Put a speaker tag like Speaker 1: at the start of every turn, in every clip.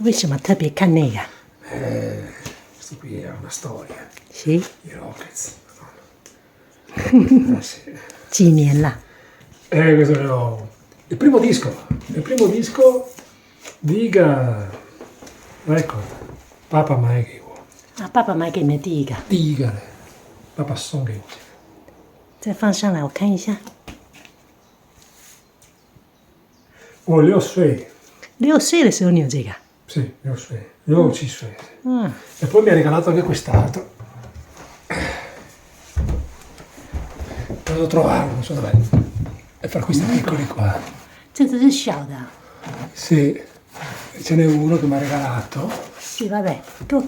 Speaker 1: 为什么特别看那个？
Speaker 2: Questo qui è una storia.
Speaker 1: Sì.
Speaker 2: I Rockets. Sì.
Speaker 1: 几年了？
Speaker 2: Questo è il primo disco di Record. Papa mai che
Speaker 1: 啊，爸爸买给你的第一个，
Speaker 2: 第一个嘞，爸爸送给我的。
Speaker 1: 再放上来我看一下。
Speaker 2: 我6岁，
Speaker 1: 6岁的时候你有这个？
Speaker 2: sì, 6 岁，12 岁.
Speaker 1: 嗯，
Speaker 2: E poi mi ha regalato anche quest'altro. Devo trovarlo, non so dov'è. E fra questi piccoli qua.
Speaker 1: 这只是小的。
Speaker 2: Sì, ce n'è uno che mi ha regalato.
Speaker 1: Sì, vabbè,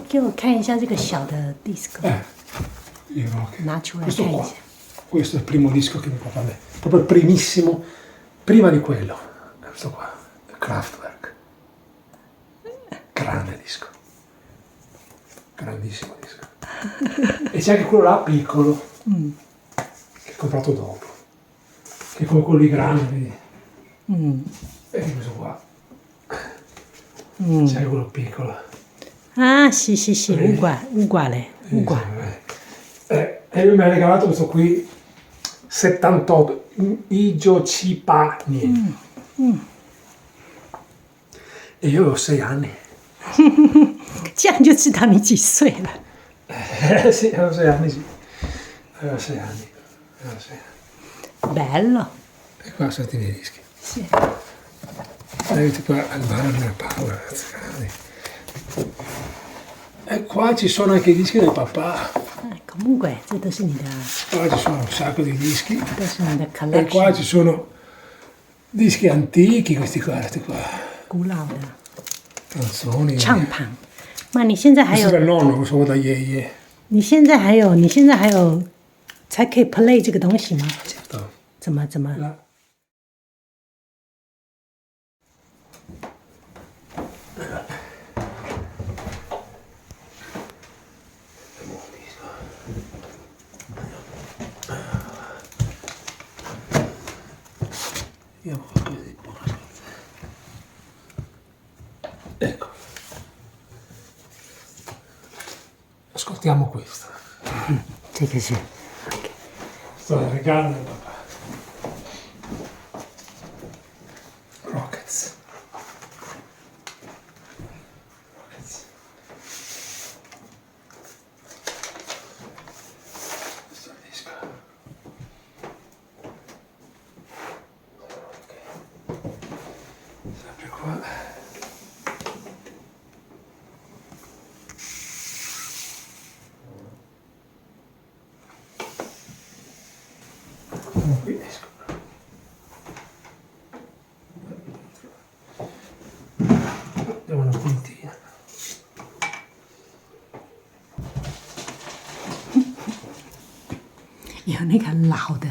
Speaker 1: 给我看一下这个小的 disco，
Speaker 2: I Rockets.
Speaker 1: 拿出来
Speaker 2: Questo
Speaker 1: 看一
Speaker 2: qua.
Speaker 1: 下。
Speaker 2: Questo è il primo disco che mi papà me. Proprio il primissimo, prima di quello. Questo qua, Kraftwerk. Grande disco. Grandissimo disco. E c'è anche quello là piccolo, che ho comprato dopo. Che con quelli grandi. E questo qua. C'è anche quello piccolo.
Speaker 1: Ah, sì, sì, sì, uguale.
Speaker 2: E lui mi ha regalato questo qui, 78, Igio Cipani. E io avevo 6 anni.
Speaker 1: 这样就知道你几岁了。
Speaker 2: Sì, avevo 6 anni, sì. Avevo 6 anni.
Speaker 1: Bello.
Speaker 2: E qua sono i miei dischi.
Speaker 1: Sì.
Speaker 2: Tipo Albano nella Power, ragazzi, grandi. E qua ci sono anche i dischi del papà.
Speaker 1: comunque, 这都是你的，
Speaker 2: Qua ci sono un sacco di dischi.
Speaker 1: 都是你的
Speaker 2: E qua
Speaker 1: collection，
Speaker 2: ci sono dischi antichi, questi qua.
Speaker 1: 古老的
Speaker 2: Canzoni.
Speaker 1: 唱盘。妈，你现在还
Speaker 2: Questo
Speaker 1: 有
Speaker 2: dal nonno, questo qua da Yeye.
Speaker 1: 你现在还有才可以 play 这个东西吗？
Speaker 2: Certo.
Speaker 1: 怎么？
Speaker 2: Là. Vediamo qualcosa di buono. Ecco. Ascoltiamo questo.
Speaker 1: 这个是
Speaker 2: Questo è il regalo del papà. Rockets. Questo è il disco. Sempre qua. Qui esco. Diamo una puntina.
Speaker 1: 有那个老的